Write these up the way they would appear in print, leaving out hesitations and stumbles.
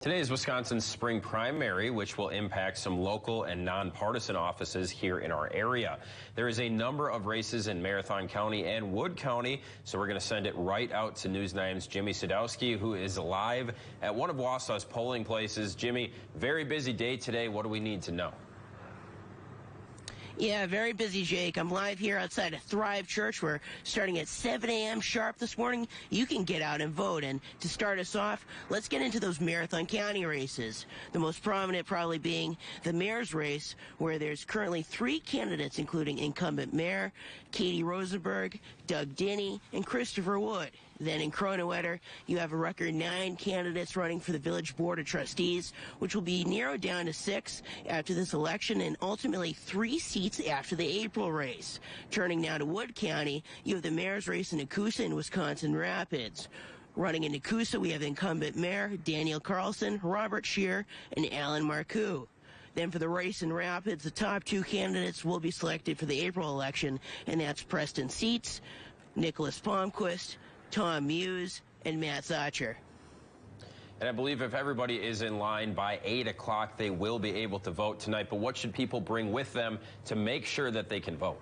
Today is Wisconsin's spring primary, which will impact some local and nonpartisan offices here in our area. There is a number of races in Marathon County and Wood County, so we're going to send it right out to News 9's Jimmy Sadowski, who is live at one of Wausau's polling places. Jimmy, very busy day today. What do we need to know? Yeah, very busy, Jake. I'm live here outside of Thrive Church. We're starting at 7 a.m. sharp this morning. You can get out and vote. And to start us off, let's get into those Marathon County races. The most prominent probably being the mayor's race, where there's currently 3 candidates, including incumbent mayor Katie Rosenberg, Doug Denny, and Christopher Wood. Then in Kronewetter, you have a record 9 candidates running for the Village Board of Trustees, which will be narrowed down to 6 after this election and ultimately 3 seats after the April race. Turning now to Wood County, you have the mayor's race in Nakusa and Wisconsin Rapids. Running in Nakusa, we have incumbent mayor Daniel Carlson, Robert Scheer, and Alan Marcoux. Then for the race in Rapids, the top 2 candidates will be selected for the April election, and that's Preston Seitz, Nicholas Palmquist, Tom Muse, and Matt Zacher. And I believe if everybody is in line by 8 o'clock, they will be able to vote tonight. But what should people bring with them to make sure that they can vote?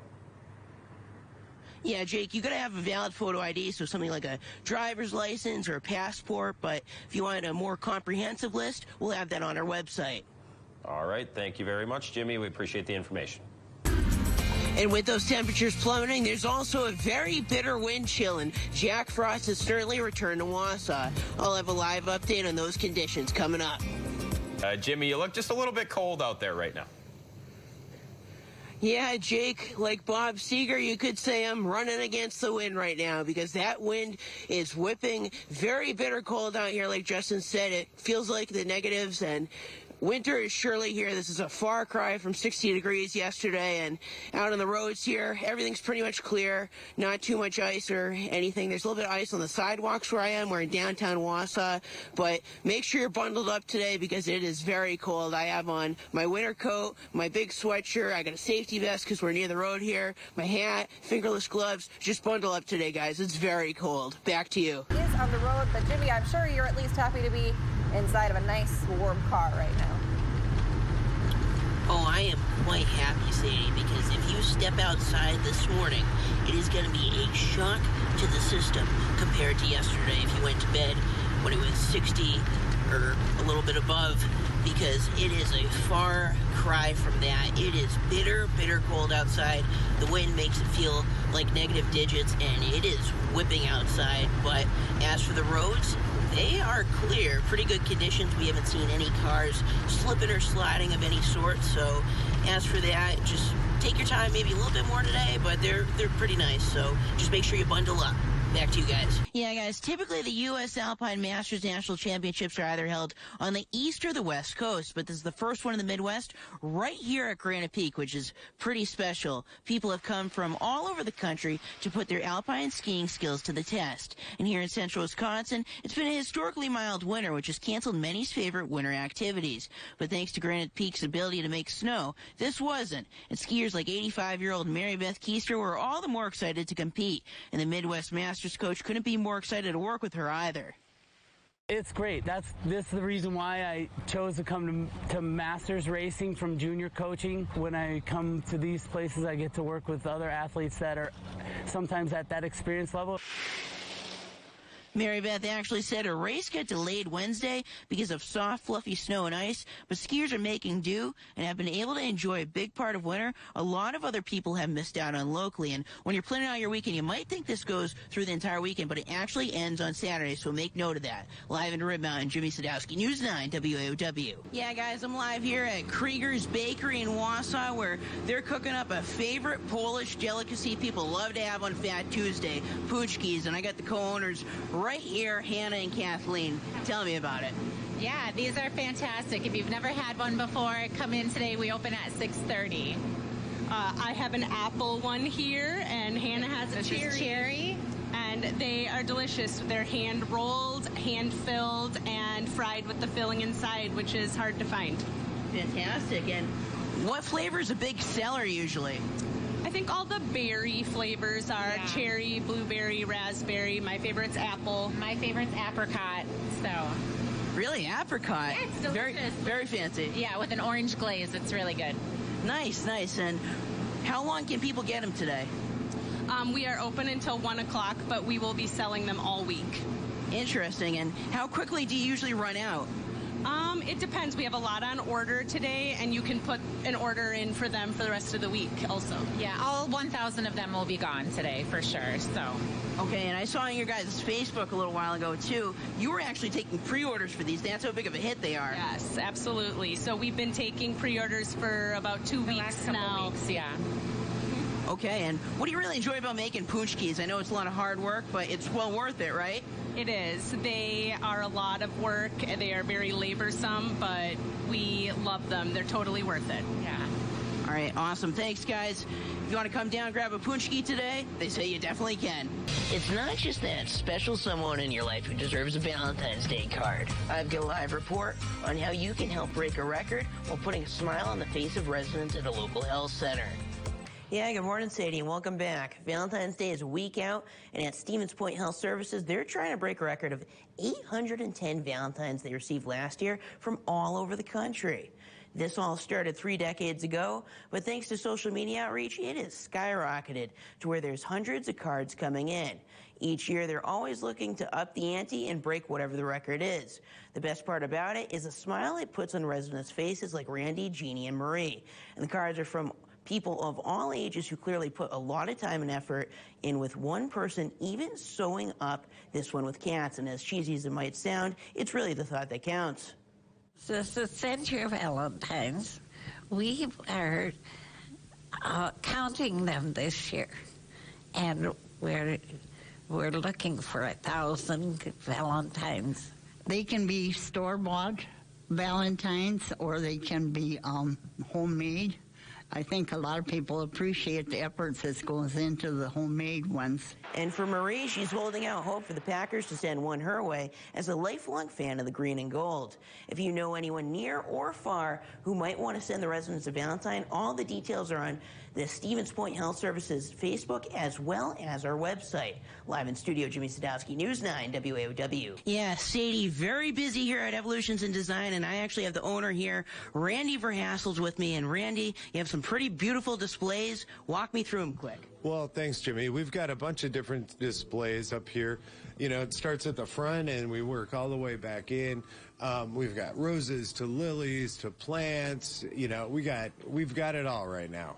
Yeah, Jake, you got to have a valid photo ID, so something like a driver's license or a passport. But if you want a more comprehensive list, we'll have that on our website. All right. Thank you very much, Jimmy. We appreciate the information. And with those temperatures plummeting, there's also a very bitter wind chill, and Jack Frost has certainly returned to Wausau. I'll have a live update on those conditions coming up. Jimmy, you look just a little bit cold out there right now. Yeah, Jake, like Bob Seger, you could say I'm running against the wind right now because that wind is whipping. Very bitter cold out here, like Justin said. It feels like the negatives, and winter is surely here. This is a far cry from 60 degrees yesterday, and out on the roads here, everything's pretty much clear. Not too much ice or anything. There's a little bit of ice on the sidewalks where I am. We're in downtown Wausau, but make sure you're bundled up today because it is very cold. I have on my winter coat, my big sweatshirt. I got a safety vest because we're near the road here, my hat, fingerless gloves. Just bundle up today, guys. It's very cold. Back to you. He is on the road, but Jimmy, I'm sure you're at least happy to be inside of a nice warm car right now. Oh, I am quite happy, Sadie, because if you step outside this morning, it is going to be a shock to the system compared to yesterday if you went to bed when it was 60 or a little bit above, because it is a far cry from that. It is bitter, bitter cold outside. The wind makes it feel like negative digits, and it is whipping outside. But as for the roads, they are clear. Pretty good conditions. We haven't seen any cars slipping or sliding of any sort. So as for that, just take your time, maybe a little bit more today, but they're pretty nice. So just make sure you bundle up. Back to you guys. Yeah, guys, typically the U.S. Alpine Masters National Championships are either held on the East or the West Coast, but this is the first one in the Midwest right here at Granite Peak, which is pretty special. People have come from all over the country to put their alpine skiing skills to the test. And here in central Wisconsin, it's been a historically mild winter, which has canceled many's favorite winter activities. But thanks to Granite Peak's ability to make snow, this wasn't. And skiers like 85-year-old Mary Beth Keister were all the more excited to compete. And the Midwest Masters coach couldn't be more excited to work with her either. It's great. This is the reason why I chose to come to Masters racing from junior coaching. When I come to these places, I get to work with other athletes that are sometimes at that experience level. Mary Beth actually said her race got delayed Wednesday because of soft, fluffy snow and ice, but skiers are making do and have been able to enjoy a big part of winter a lot of other people have missed out on locally. And when you're planning out your weekend, you might think this goes through the entire weekend, but it actually ends on Saturday, so make note of that. Live in Rib Mountain, Jimmy Sadowski, News 9 WAOW. Yeah, guys, I'm live here at Krieger's Bakery in Wausau, where they're cooking up a favorite Polish delicacy people love to have on Fat Tuesday, puchkis, and I got the co-owners right here, Hannah and Kathleen. Tell me about it. Yeah, these are fantastic. If you've never had one before, come in today. We open at 6:30. I have an apple one here, and Hannah has a cherry. And they are delicious. They're hand rolled, hand filled, and fried with the filling inside, which is hard to find. Fantastic. And what flavor is a big seller usually? I think all the berry flavors are cherry, blueberry, raspberry. My favorite's apple. My favorite's apricot, so. Really, apricot. Yeah, it's very, delicious. very fancy. Yeah, with an orange glaze. It's really good. Nice, nice. And how long can people get them today? We are open until 1 o'clock, but we will be selling them all week. Interesting. And how quickly do you usually run out? It depends. We have a lot on order today, and you can put an order in for them for the rest of the week also. Yeah, all 1,000 of them will be gone today for sure. So. Okay, and I saw on your guys' Facebook a little while ago, too, you were actually taking pre-orders for these. That's how big of a hit they are. Yes, absolutely. So we've been taking pre-orders for about 2 weeks last couple now. Weeks, yeah. Okay, and what do you really enjoy about making punchkis? I know it's a lot of hard work, but it's well worth it, right? It is. They are a lot of work. They are very laborsome, but we love them. They're totally worth it. Yeah. All right, awesome. Thanks, guys. If you want to come down and grab a punchki today, they say you definitely can. It's not just that special someone in your life who deserves a Valentine's Day card. I've got a live report on how you can help break a record while putting a smile on the face of residents at a local health center. Yeah, good morning, Sadie, and welcome back. Valentine's Day is a week out, and at Stevens Point Health Services, they're trying to break a record of 810 Valentines they received last year from all over the country. This all started 3 decades ago, but thanks to social media outreach, it has skyrocketed to where there's hundreds of cards coming in. Each year, they're always looking to up the ante and break whatever the record is. The best part about it is a smile it puts on residents' faces like Randy, Jeannie, and Marie. And the cards are from people of all ages who clearly put a lot of time and effort in, with one person even sewing up this one with cats. And as cheesy as it might sound, it's really the thought that counts. The Center of Valentines, we are counting them this year, and we're looking for 1,000 Valentines. They can be store-bought Valentines, or they can be homemade. I think a lot of people appreciate the efforts that goes into the homemade ones. And for Marie, she's holding out hope for the Packers to send one her way as a lifelong fan of the green and gold. If you know anyone near or far who might want to send the residents a Valentine, all the details are on the Stevens Point Health Services Facebook as well as our website. Live in studio, Jimmy Sadowski, News 9, WAOW. Yeah, Sadie, very busy here at Evolutions in Design, and I actually have the owner here, Randy Verhassel's with me. And Randy, you have some pretty beautiful displays. Walk me through them quick. Well, thanks, Jimmy. We've got a bunch of different displays up here. You know, it starts at the front and we work all the way back in. We've got roses to lilies to plants. You know, we've got it all right now.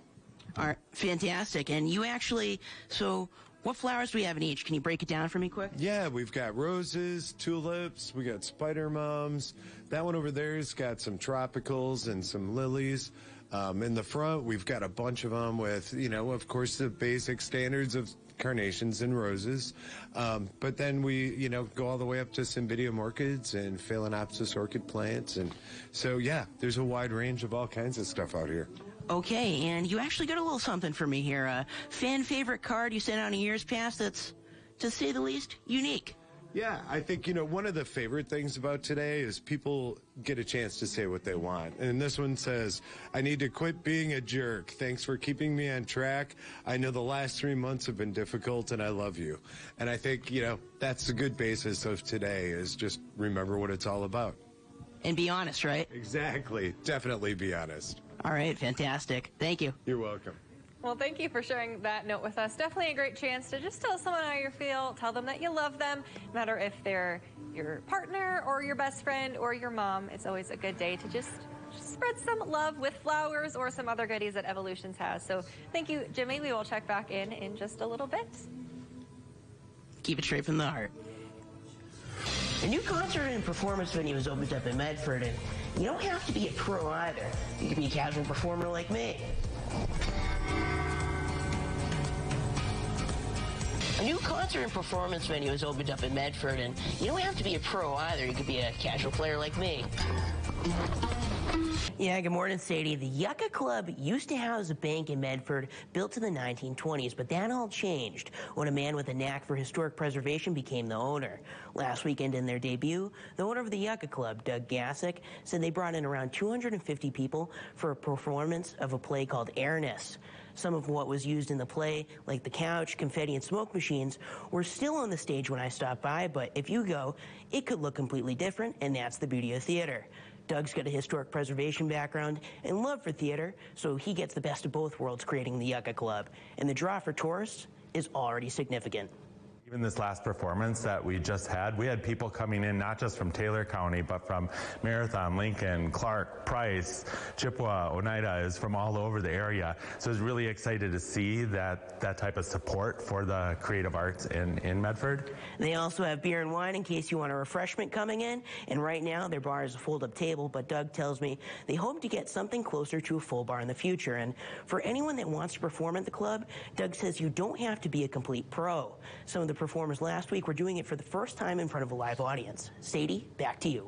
All right, fantastic. And you actually, so what flowers do we have in each? Can you break it down for me quick? Yeah, we've got roses, tulips, we got spider mums. That one over there's got some tropicals and some lilies. In the front, we've got a bunch of them with, you know, of course, the basic standards of carnations and roses. But then we, you know, go all the way up to Cymbidium orchids and Phalaenopsis orchid plants. And so, yeah, there's a wide range of all kinds of stuff out here. Okay, and you actually got a little something for me here. A fan favorite card you sent out in years past that's, to say the least, unique. Yeah, I think, you know, one of the favorite things about today is people get a chance to say what they want. And this one says, I need to quit being a jerk. Thanks for keeping me on track. I know the last 3 months have been difficult and I love you. And I think, you know, that's the good basis of today, is just remember what it's all about. And be honest, right? Exactly. Definitely be honest. All right, fantastic. Thank you. You're welcome. Well, thank you for sharing that note with us. Definitely a great chance to just tell someone how you feel, tell them that you love them, no matter if they're your partner or your best friend or your mom. It's always a good day to just spread some love with flowers or some other goodies that Evolutions has. So thank you, Jimmy. We will check back in just a little bit. Keep it straight from the heart. A new concert and performance venue has opened up in Medford, and you don't have to be a pro either. You can be a casual performer like me. A new concert and performance venue has opened up in Medford, and you don't have to be a pro either. You could be a casual player like me. Yeah, good morning, Sadie. The Yucca Club used to house a bank in Medford built in the 1920s, but that all changed when a man with a knack for historic preservation became the owner. Last weekend in their debut, the owner of the Yucca Club, Doug Gassick, said they brought in around 250 people for a performance of a play called Airness. Some of what was used in the play, like the couch, confetti, and smoke machines, were still on the stage when I stopped by, but if you go, it could look completely different, and that's the beauty of theater. Doug's got a historic preservation background and love for theater, so he gets the best of both worlds creating the Yucca Club. And the draw for tourists is already significant. Even this last performance that we just had, we had people coming in not just from Taylor County, but from Marathon, Lincoln, Clark, Price, Chippewa, Oneida, is from all over the area. So I was really excited to see that type of support for the creative arts in Medford. They also have beer and wine in case you want a refreshment coming in. And right now their bar is a fold-up table, but Doug tells me they hope to get something closer to a full bar in the future. And for anyone that wants to perform at the club, Doug says you don't have to be a complete pro. Some of the performers last week were doing it for the first time in front of a live audience. Sadie, back to you.